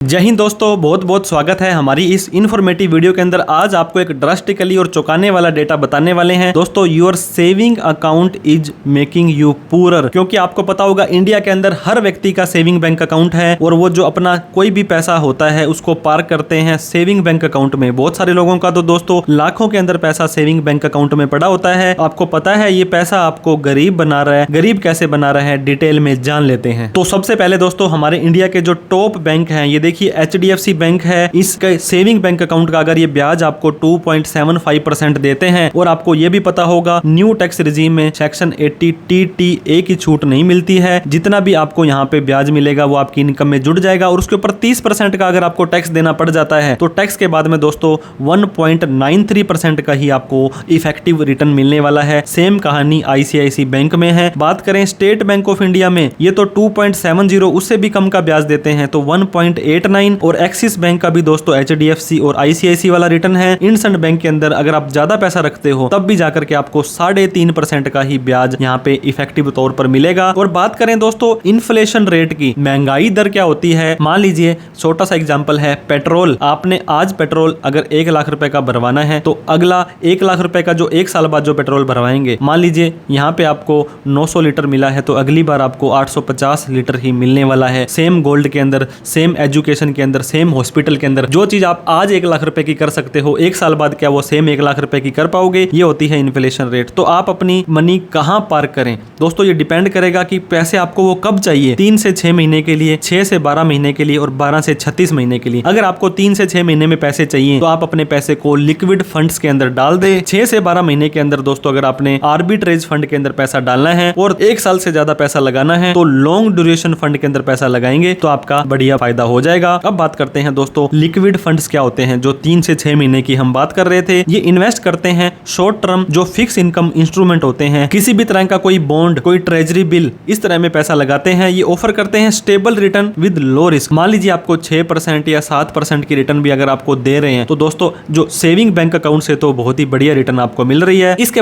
जय हिंद दोस्तों, बहुत बहुत स्वागत है हमारी इस इन्फॉर्मेटिव वीडियो के अंदर। आज आपको एक ड्रास्टिकली और चौंकाने वाला डेटा बताने वाले हैं दोस्तों। Your saving account is making you poor. क्योंकि आपको पता होगा इंडिया के अंदर हर व्यक्ति का सेविंग बैंक अकाउंट है और वो जो अपना कोई भी पैसा होता है उसको पार्क करते हैं सेविंग बैंक अकाउंट में। बहुत सारे लोगों का तो दोस्तों लाखों के अंदर पैसा सेविंग बैंक अकाउंट में पड़ा होता है। आपको पता है ये पैसा आपको गरीब बना रहा है। गरीब कैसे बना रहा है डिटेल में जान लेते हैं। तो सबसे पहले दोस्तों हमारे इंडिया के जो टॉप बैंक हैं, ये देखिए HDFC बैंक है। इसके सेविंग बैंक अकाउंट का अगर ये ब्याज आपको 2.75% देते हैं और आपको ये भी पता होगा न्यू टैक्स रिजीम में सेक्शन 80 TTA की छूट नहीं मिलती है। जितना भी आपको यहाँ पे ब्याज मिलेगा वो आपकी इनकम में जुड़ जाएगा और उसके ऊपर 30% का अगर आपको टैक्स देना पड़ जाता है तो टैक्स के बाद में दोस्तों 1.93% का ही आपको इफेक्टिव रिटर्न मिलने वाला है। सेम कहानी ICICI बैंक में है। बात करें स्टेट बैंक ऑफ इंडिया में, ये तो 2.70 उससे भी कम का ब्याज देते हैं तो 1.89। और एक्सिस बैंक का भी दोस्तों HDFC और ICICI वाला रिटर्न है। इंडसइंड बैंक के अंदर अगर आप ज्यादा पैसा रखते हो तब भी जाकर के आपको 3.5% का ही ब्याज यहाँ पे इफेक्टिव तौर पर मिलेगा। और बात करें दोस्तों इन्फ्लेशन रेट की, महंगाई दर क्या होती है। मान लीजिए छोटा सा एग्जांपल है पेट्रोल। आपने आज पेट्रोल अगर 1 लाख रुपए का भरवाना है तो अगला 1 लाख रुपए का जो 1 साल बाद जो पेट्रोल भरवाएंगे, मान लीजिए यहाँ पे आपको 900 लीटर मिला है तो अगली बार आपको 850 लीटर ही मिलने वाला है। सेम गोल्ड के अंदर, सेम एजुकेशन के अंदर, सेम हॉस्पिटल के अंदर जो चीज आप आज 1 लाख रुपए की कर सकते हो 1 साल बाद क्या वो सेम 1 लाख रुपए की कर पाओगे। ये होती है इन्फ्लेशन रेट। तो आप अपनी मनी कहां पार्क करें दोस्तों, ये डिपेंड करेगा कि पैसे आपको वो कब चाहिए। 3 से 6 महीने के लिए, 6 से 12 महीने के लिए और 12 से 36 महीने के लिए। अगर आपको 3 से 6 महीने में पैसे चाहिए तो आप अपने पैसे को लिक्विड फंड्स के अंदर डाल दे। 6 से 12 महीने के अंदर दोस्तों अगर आपने आर्बिट्रेज फंड के अंदर पैसा डालना है और 1 साल से ज्यादा पैसा लगाना है तो लॉन्ग ड्यूरेशन फंड के अंदर पैसा लगाएंगे तो आपका बढ़िया फायदा हो जाएगा। अब बात करते हैं दोस्तों लिक्विड फंड्स क्या होते हैं। जो 3 से 6 महीने की हम बात कर रहे थे, ये इन्वेस्ट करते हैं शॉर्ट टर्म जो फिक्स इनकम इंस्ट्रूमेंट होते हैं। किसी भी तरह का कोई बॉन्ड, कोई ट्रेजरी बिल, इस तरह में पैसा लगाते हैं। ये ऑफर करते हैं stable return with low risk. मान लीजिए आपको 6% या 7% की रिटर्न भी अगर आपको दे रहे हैं तो दोस्तों जो सेविंग बैंक अकाउंट से तो बहुत ही बढ़िया रिटर्न आपको मिल रही है। इसके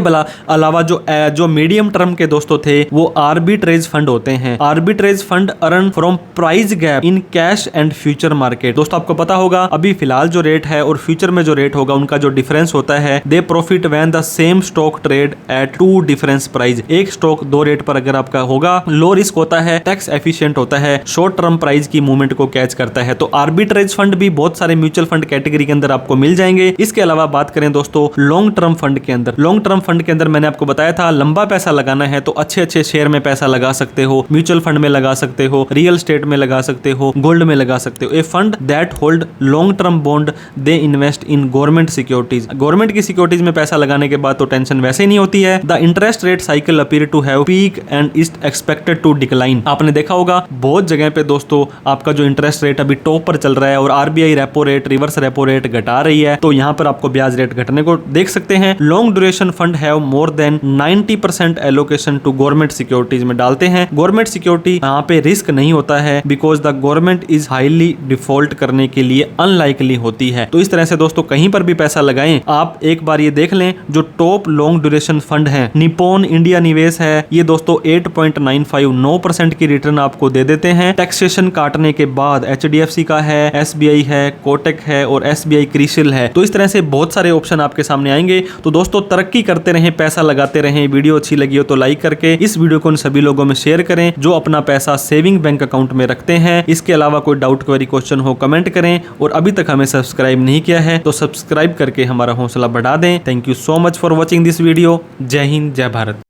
अलावा जो मीडियम टर्म के दोस्तों थे वो आर्बिट्रेज फंड होते हैं। Arbitrage fund earn from price gap in cash and future market. दोस्तों आपको पता होगा अभी फिलहाल जो रेट है और फ्यूचर में जो रेट होगा उनका जो डिफरेंस होता है, they profit when the same stock trade at 2 difference price. एक स्टॉक 2 रेट पर अगर आपका होगा, लो रिस्क होता है, टैक्स एफिशिएंट होता है, शॉर्ट टर्म प्राइस की मूवमेंट को कैच करता है। तो आर्बिट्रेज फंड भी बहुत सारे म्यूचुअल फंड कैटेगरी के अंदर आपको मिल जाएंगे। इसके अलावा बात करें दोस्तों लॉन्ग टर्म फंड के अंदर, लॉन्ग टर्म फंड के अंदर मैंने आपको बताया था लंबा पैसा लगाना है तो अच्छे अच्छे शेयर में पैसा लगा सकते हो, म्यूचुअल फंड में लगा सकते हो, रियल एस्टेट में लगा सकते हो, गोल्ड में लगा सकते हो। A fund that hold long term bond they invest in government securities. Government की सिक्योरिटीज में पैसा लगाने के बाद तो टेंशन वैसे ही नहीं होती है। The interest rate cycle appear to have peak and is expected to decline. आपने देखा होगा बहुत जगह पे दोस्तों आपका जो इंटरेस्ट रेट अभी टॉप पर चल रहा है और RBI repo rate, reverse repo rate घटा रही है तो यहाँ पर आपको ब्याज रेट घटने को देख सकते हैं। Long duration fund have more than 90% allocation to government securities में डालते हैं। गवर्नमेंट सिक्योरिटी यहाँ पे रिस्क नहीं होता है because the government is highly default करने के लिए अनलाइकली होती है। तो इस तरह से दोस्तों कहीं पर भी पैसा लगाएं आप एक बार ये देख लें। जो टॉप लॉन्ग ड्यूरेशन फंड है, निप्पॉन इंडिया निवेश है, ये दोस्तों 8.95% की रिटर्न आपको दे देते हैं टैक्सेशन काटने के बाद। HDFC का है, SBI है, कोटक है और SBI क्रिसिल है। तो इस तरह से बहुत सारे ऑप्शन आपके सामने आएंगे। तो दोस्तों तरक्की करते रहें, पैसा लगाते रहें। वीडियो अच्छी लगी हो तो लाइक करके इस वीडियो को उन सभी लोगों में शेयर करें जो अपना पैसा सेविंग बैंक अकाउंट में रखते हैं। इसके अलावा कोई डाउट, क्वेरी, क्वेश्चन हो कमेंट करें और अभी तक हमें सब्सक्राइब नहीं किया है तो सब्सक्राइब करके हमारा हौसला बढ़ा दें। Thank you so much for watching this video. जय हिंद, जय भारत।